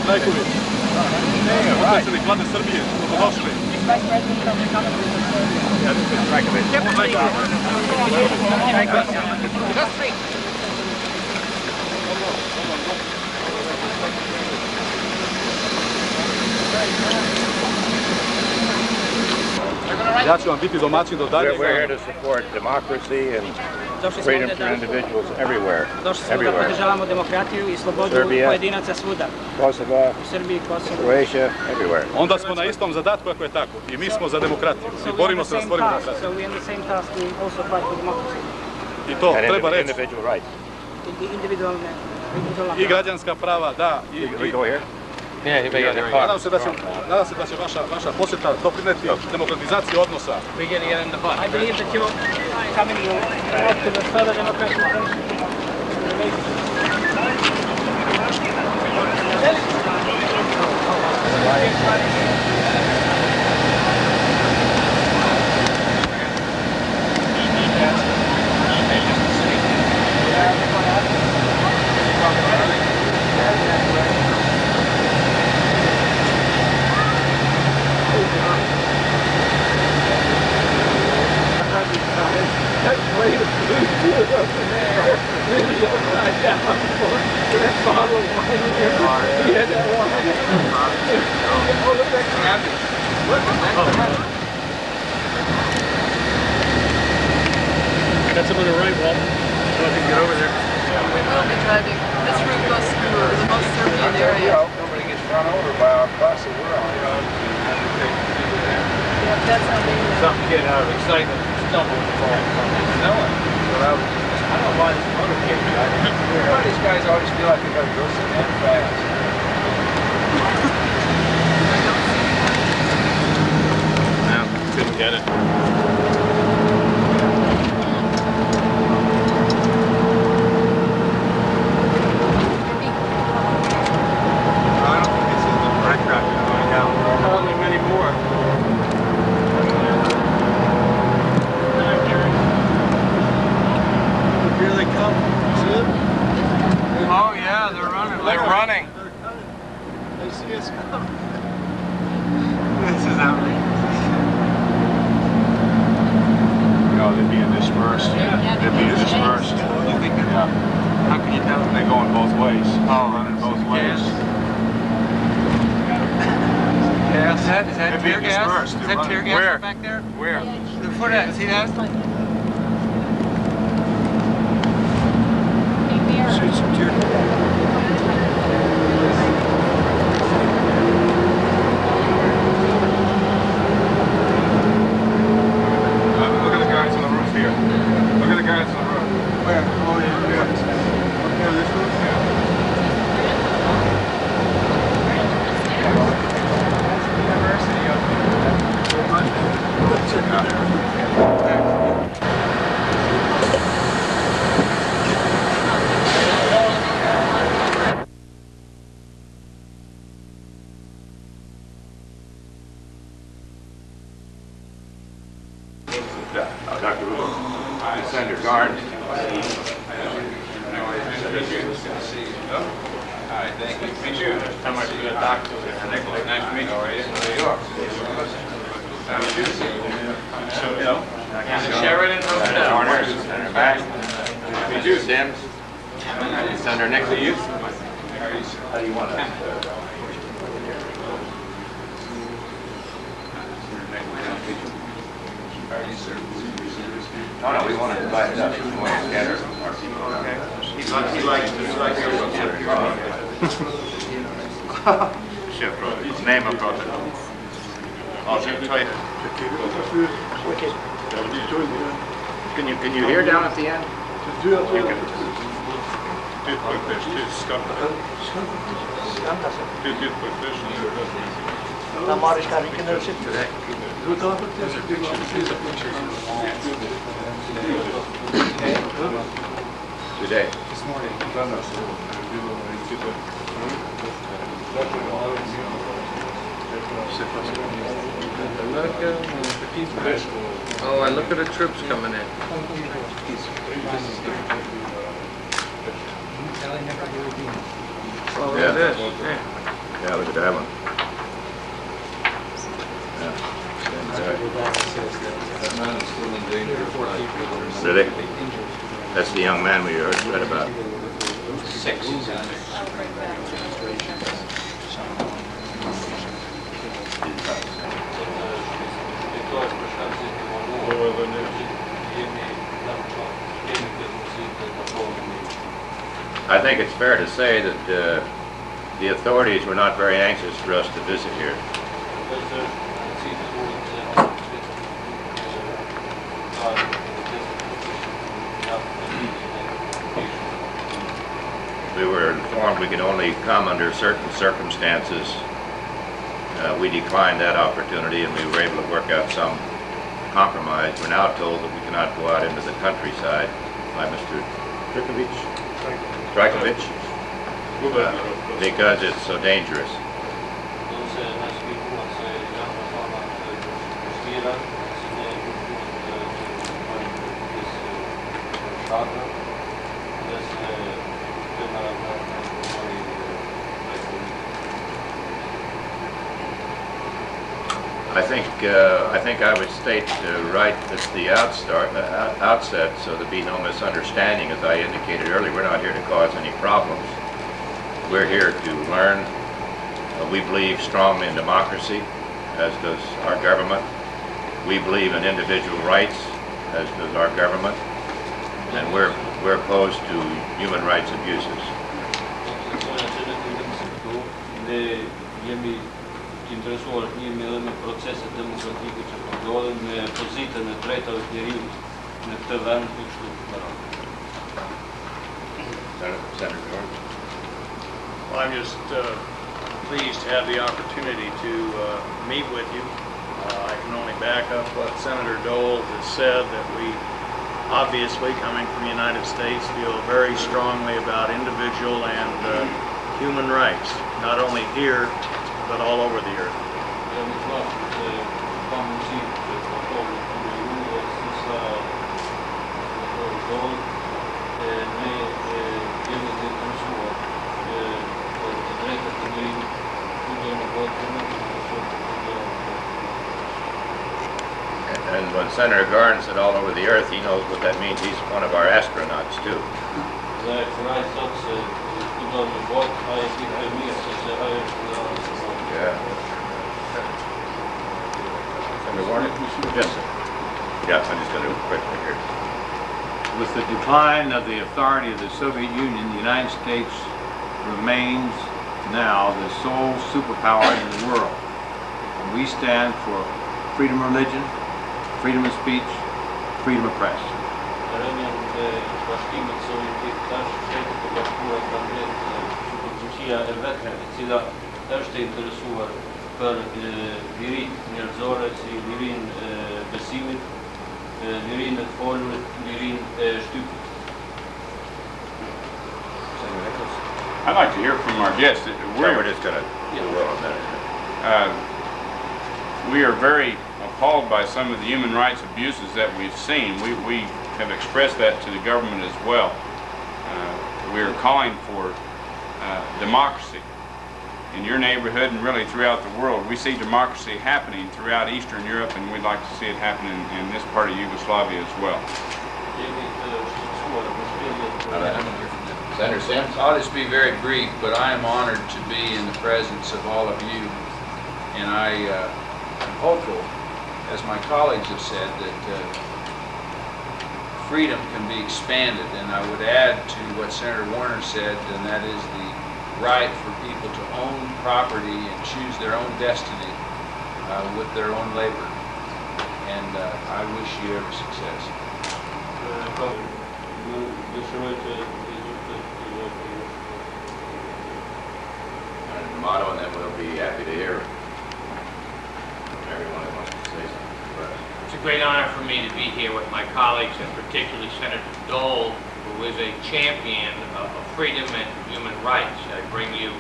Trajković, potpredsjednik Vlade Srbije, dobrodošli. Ja ću vam biti domaćin do daljnjega. We're here to support democracy and freedom for individuals everywhere. Došli smo da podržavamo demokratiju i slobodu pojedinaca svuda. Kosovo, U Srbiji, Kosovo, Croatia, everywhere. Onda smo na istom zadatku ako je tako. I mi smo za demokratiju. I borimo se da stvorimo demokratiju. So we in the same task, we also fight for democracy. I to treba reći. Individual rights. Individualne. I građanska prava, da. We go here? Nadam se da će vaša posjeta doprineti demokratizaciji odnosa. I believe that you're coming to the further democratization. That's a little right, Walt. So I can get over there. We will be driving. This route goes through the most Serbian area. Nobody gets run over by our bus that we're on. Yeah, that's how they Some kid out of excitement stumbled and fall. I don't know why this motorcade guy. Why these guys always feel like they gotta go so damn fast? No, couldn't get it. Oh yeah, they're running. They're running. They see us come. This is outrageous. No, they're being dispersed. They're being dispersed. Yeah. How can you tell? They're going both ways. Oh, Running both ways. Gas. Is that They're tear being gas? dispersed. Is They're that tear running. gas Where? back there? Where? Look for that. See that? Shoot some tear. Look at the guys on the roof here. Look at the guys on the roof. Where? Oh, yeah. Yeah, this roof? Dr. Wu, Senator Guard. Hi, thank you. Meet you. How much are you going to talk to? Nicholas, nice to meet you. How are you? New York. How are you? Sheridan from Corners, Senator Back. Meet you, Sims. Senator Nicholas. How do you want to? No, we want to divide it up. We want to scatter our people. Okay. He likes Chef, name of brother. Also, try Can you hear down at the end? You can. Dit praktisch, dit is skamta. Dit praktisch. Na moraš kada vi ne učite. Today. Oh, and look at the troops coming in. Oh, look Yeah. at this. Yeah. Yeah, look at that one. That man is still in danger of life. Really? That's the young man we read about. 6. I think it's fair to say that the authorities were not very anxious for us to visit here. We were informed we could only come under certain circumstances. We declined that opportunity and we were able to work out some compromise. We're now told that we cannot go out into the countryside by Mr. Strajkovic, because it's so dangerous. I think I would state right at the outset, so there be no misunderstanding. As I indicated earlier, we're not here to cause any problems. We're here to learn. We believe strongly in democracy, as does our government. We believe in individual rights, as does our government, and we're opposed to human rights abuses. Interesuar jemi edhe me proceset demokratike që përdoren me pozitën e drejtave të njerëzit në këtë vend kështu më radh. Senator Dole. Well, I'm just pleased to have the opportunity to meet with you. I can only back up what Senator Dole has said, that we obviously, coming from the United States, feel very strongly about individual and human rights, not only here, but all over the earth. And when Senator Garden said all over the earth, he knows what that means. He's one of our astronauts, too. Yeah. Senator Warner? Yes, sir. Yeah, I'm just going to do it quickly here. With the decline of the authority of the Soviet Union, the United States remains now the sole superpower in the world. And we stand for freedom of religion, freedom of speech, freedom of press. Është interesuar për lirinë njerëzore, si lirinë besimit, lirinë e folurit, lirinë e shtypit. I'd like to hear from our guests. We're just going to do well on that. We are very appalled by some of the human rights abuses that we've seen. We have expressed that to the government as well. We are calling for democracy in your neighborhood and really throughout the world. We see democracy happening throughout Eastern Europe, and we'd like to see it happen in this part of Yugoslavia as well. Senator Sims? I'll just be very brief, but I am honored to be in the presence of all of you, and I am hopeful, as my colleagues have said, that freedom can be expanded, and I would add to what Senator Warner said, and that is the right for people to own property and choose their own destiny with their own labor. And I wish you every success. And the motto, and then we'll be happy to hear everyone who wants to say something. It's a great honor for me to be here with my colleagues, and particularly Senator Dole, who is a champion of freedom and human rights. I bring you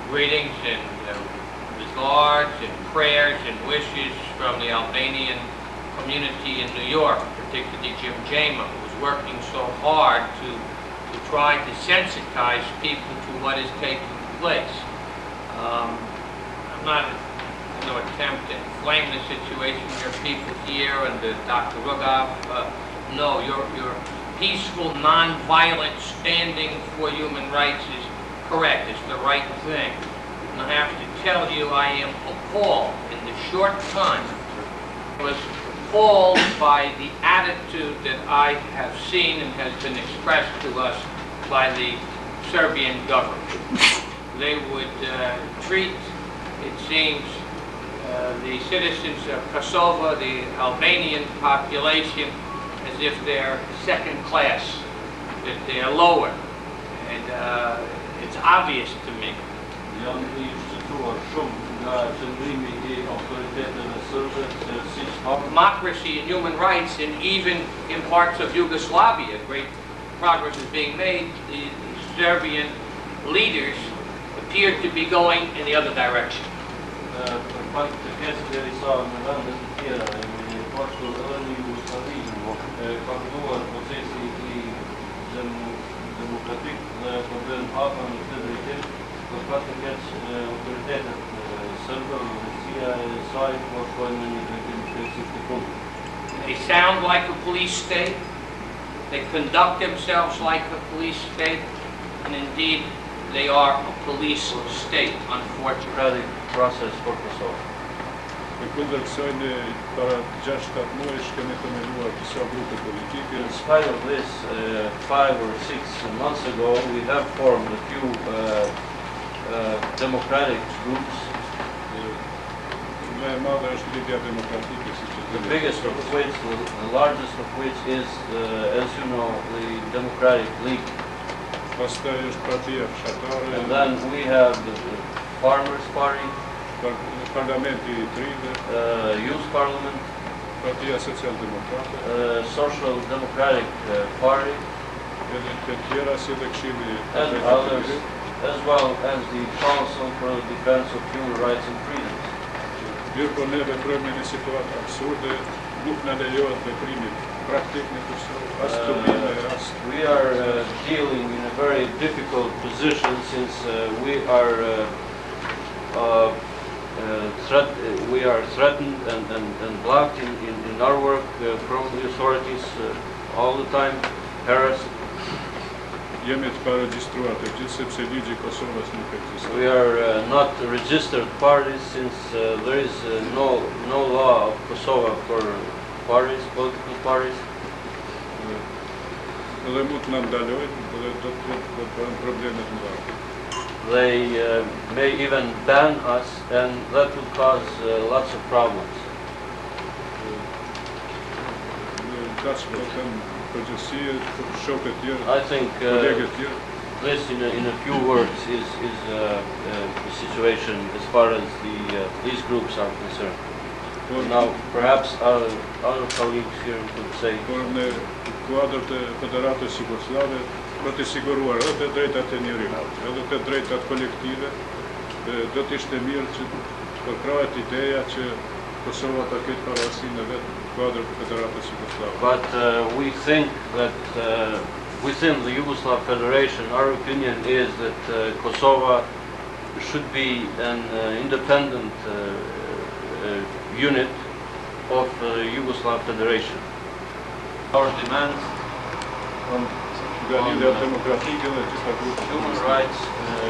greetings and regards and prayers and wishes from the Albanian community in New York, particularly Jim Jama, who is working so hard to try to sensitize people to what is taking place. I'm not going to attempt to inflame the situation. Your people here and Dr. Rugov, no, your peaceful, non-violent standing for human rights is correct. It's the right thing. And I have to tell you, I am appalled in the short time. I was appalled by the attitude that I have seen and has been expressed to us by the Serbian government. They would treat, it seems, the citizens of Kosovo, the Albanian population, as if they're second class, that they're lower. And it's obvious to me. Democracy and human rights, and even in parts of Yugoslavia, great progress is being made. The Serbian leaders appear to be going in the other direction. They sound like a police state. They conduct themselves like a police state. And indeed, they are a police state, unfortunately. Process for Kosovo. In spite of this, 5 or 6 months ago, we have formed a few democratic groups. The biggest of which, the largest of which is, as you know, the Democratic League. And then we have the Farmers Party, Youth Parliament, Social Democratic Party, and others, as well as the Council for the Defense of Human Rights and Freedoms. We are dealing in a very difficult position since we are threatened and blocked in our work from the authorities all the time, harassed. We are not registered parties since there is no law of Kosovo for parties, political parties. They may even ban us, and that would cause lots of problems. I think this, in a few words, is the situation as far as these groups are concerned. Now, perhaps other colleagues here could say. Do të siguruar edhe të drejtat e njerit, edhe të drejtat kolektive, do të ishte mirë që përkrahet ideja që Kosova ta ketë parasinë e vet në kuadër të Federatës Jugoslave. But we think that within the Yugoslav Federation, our opinion is that Kosovo should be an independent unit of the Yugoslav Federation. Our demands on human rights,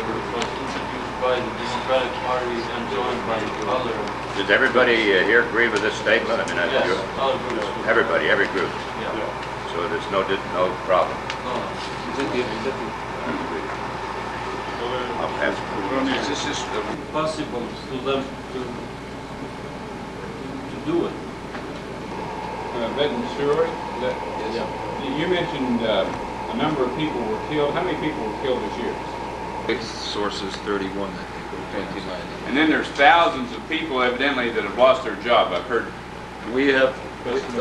which was introduced by the Democratic Party and joined by other. Does everybody here agree with this statement? I mean, yes, all groups. Everybody, every group. Yeah. So there's no problem. No. Is this just possible to them to do it? You mentioned a number of people were killed. How many people were killed this year? Sources 31, I think, or 29. And then there's thousands of people evidently that have lost their job. I've heard.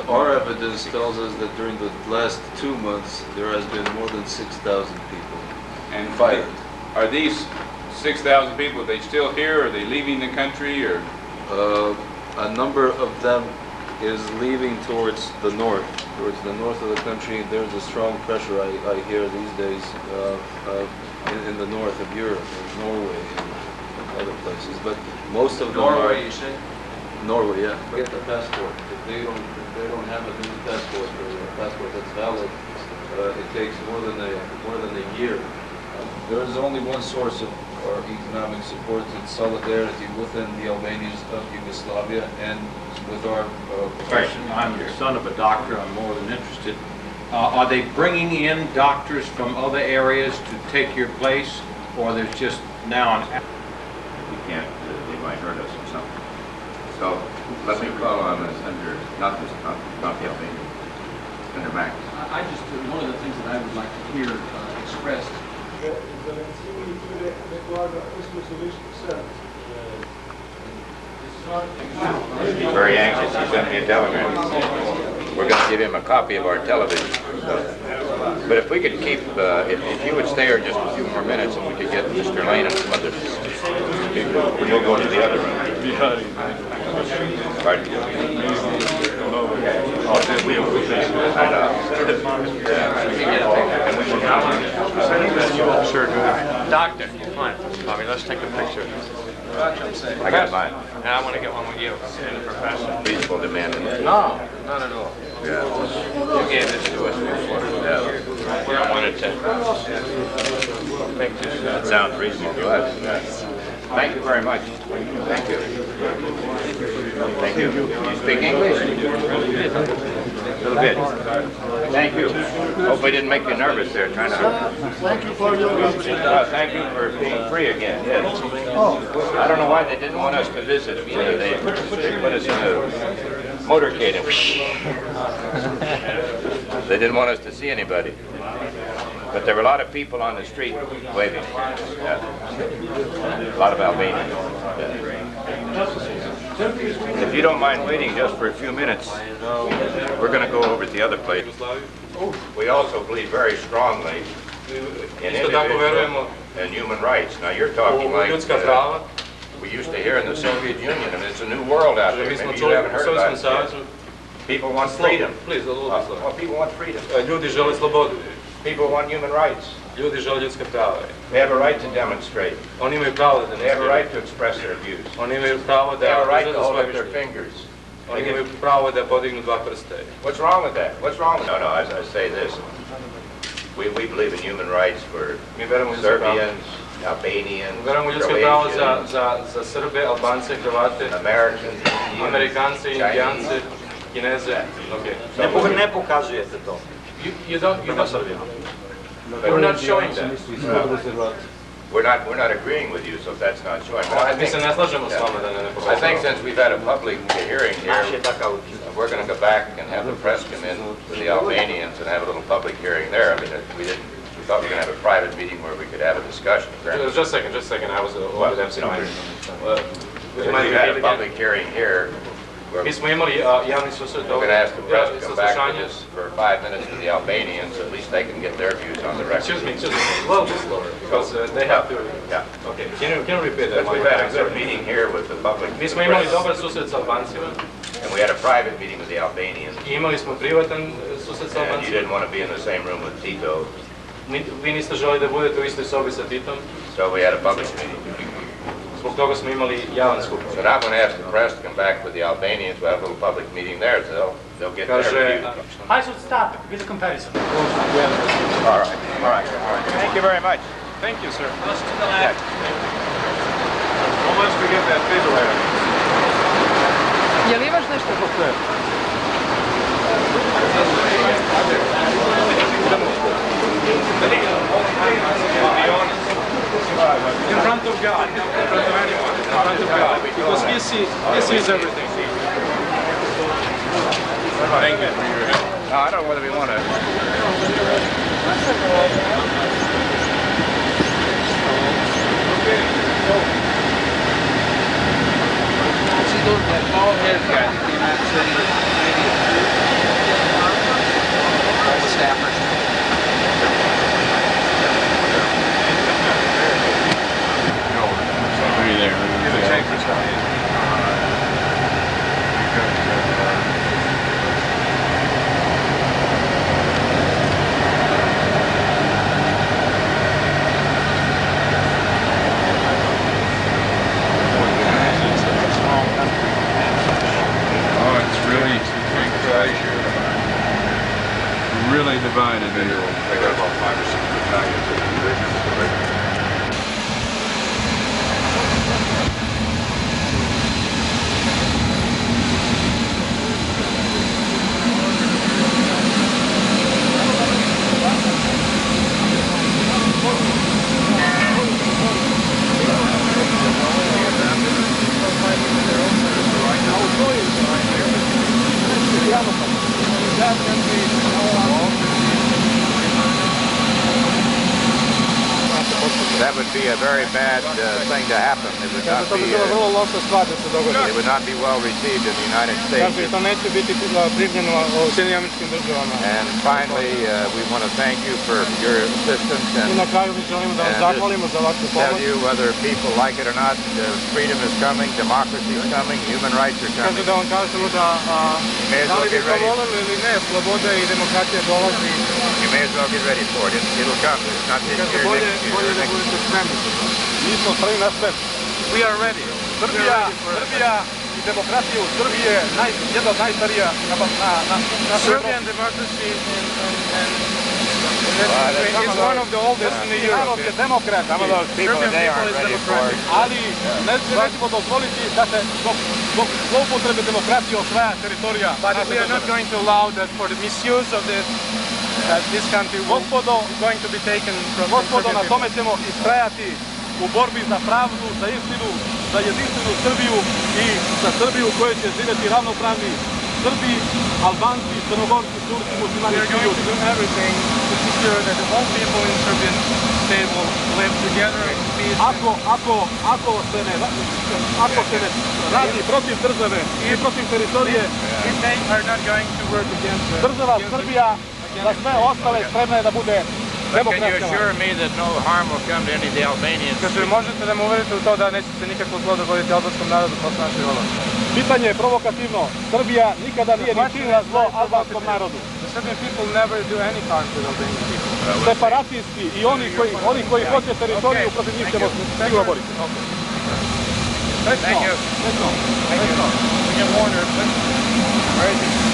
Our evidence tells us that during the last 2 months there has been more than 6,000 people And fired. Are these 6,000 people, are they still here? Are they leaving the country? Or a number of them is leaving towards the north of the country. There's a strong pressure I hear these days in the north of Europe, in Norway and other places. But most of them Norway, you say? Norway, yeah. Get the passport. If they don't have a new passport or a passport that's valid, it takes more than a year. There is only one source of our economic support and solidarity within the Albanians of Yugoslavia and with our Question, I'm the son of a doctor, I'm more than interested. Are they bringing in doctors from other areas to take your place, or there's just now an... We can't, they might hurt us or something. So let me call on Senator, not the Albanian, Senator Max. I just, one of the things that I would like to hear expressed. He's very anxious. He sent me a telegram. We're going to give him a copy of our television. So. But if we could keep, if you would stay here just a few more minutes and we could get Mr. Lane and some other people, we'll go to the other room. Sure, Doctor, fine. Bobby, let's take a picture. I got mine. And I want to get one with you and the professor. Reasonable demand. No, not at all. Yeah. You gave this to us before. Yeah. I wanted to make this. That sounds reasonable to us. Thank you very much. Thank you. Thank you. You speak English? A little bit. Thank you. Hope I didn't make you nervous there trying to... Thank you for your thank you for being free again. Yes. I don't know why they didn't want us to visit. They put us in a motorcade and they didn't want us to see anybody. But there were a lot of people on the street waving. Yeah. A lot of Albanians. Yeah. If you don't mind waiting just for a few minutes, we're going to go over to the other place. We also believe very strongly in individual and human rights. Now you're talking like we used to hear in the Soviet Union, and it's a new world out there. Maybe you haven't heard about it. People want freedom. Well, people want freedom. People want human rights. Ljudi žele ljudska prava. They have a right to demonstrate. Oni imaju pravo da They have a demonstriraju. right to express their views. Oni imaju pravo They have a da right to izraze hold svoje up their mišljenje. fingers. Oni imaju pravo da podignu dva prsta. What's wrong with that? What's wrong with that? No, I say this. We believe in human rights for Serbians, Albanians, Verujemo u ljudska prava Croatians, za Srbe, Albance, Hrvate, Americans, Amerikance, Indijance, Kineze. Ne pokazujete to. You don't. We're not showing that. We're not agreeing with you, so that's not showing. But Mi se ne slažemo s vama da ne I pokazujemo. think since we've had a public hearing here, we're going to go back and have the press come in with the Albanians and have a little public hearing there. I mean, we thought we were going to have a private meeting where we could have a discussion. Just a second. I was over them saying. We had a public hearing here. Mi smo imali javni susret. We're going to ask the press to come back to this for 5 minutes to the Albanians. At least they can get their views on the record. Excuse me, a little bit slower, because they have to... Yeah. Okay, can you repeat that? But we've had a good meeting here with the public. Mi smo imali dobar susret sa Albancima. And we had a private meeting with the Albanians. I imali smo privatan susret sa And you Albancima. didn't want to be in the same room with Tito. Vi niste želi da budete u istoj sobi sa Titom. So we had a public meeting. Zbog toga smo imali javan skup. So now I'm going to ask the press to come back with the Albanians. We'll have a little public meeting there, so they'll get their views. I should stop it with a comparison. All right. Thank you very much. Thank you, sir. Let's do the lab. Unless we get that paper later. Je li imaš nešto? In front of God, in front of anyone, in front of God, because He sees everything. Thank you for your help. No, I don't know whether we want to. That bald head guy that came out and said he was all the staffers. There. really divided here. They got about 5 or 6 battalions of divisions. That would be a very bad thing to happen. It would not be. It would not be well received in the United States. And finally, we want to thank you for your assistance and tell you whether people like it or not, freedom is coming, democracy is coming, human rights are coming. You may as well get ready. You may as well get ready for it. It'll come. It's not this year, next year. We are ready. Srbija i demokratija u Srbiji je jedna od najstarija na Serbian democracy is one of the oldest in the Europe. Some of those people today aren't ready for it. Ali nećemo dozvoliti da se zbog zloupotrebe demokratije osvaja teritorija. But we are not going to allow that for the misuse of this country is going to be taken from Gospodo, na tome ćemo istrajati u borbi za pravdu, za istinu, za jedinstvenu Srbiju i za Srbiju u kojoj će živjeti ravnopravni Srbi, Albanci, Crnogorci, Turci, Muslimani i svi ljudi. to secure that all people in Serbian state will live together in peace. Ako se ne radi protiv države i protiv teritorije, If they are not going to work against država Srbija za sve ostale spremna je da bude Can you demokratska. assure me that no harm will come to any of the Albanians? Kaže, možete da me uverite u to da neće se nikakvo zlo dogoditi albanskom narodu posle našeg odlaska? Pitanje je provokativno. Srbija nikada nije ni činila zlo albanskom narodu. The Serbian people never do any harm to the Albanian people. Separatisti i oni koji hoće teritoriju, protiv njih ćemo sigurno boriti. Thank you. Thank you. We get water.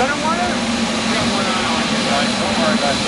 Better water? We got water on you guys. Don't worry about it.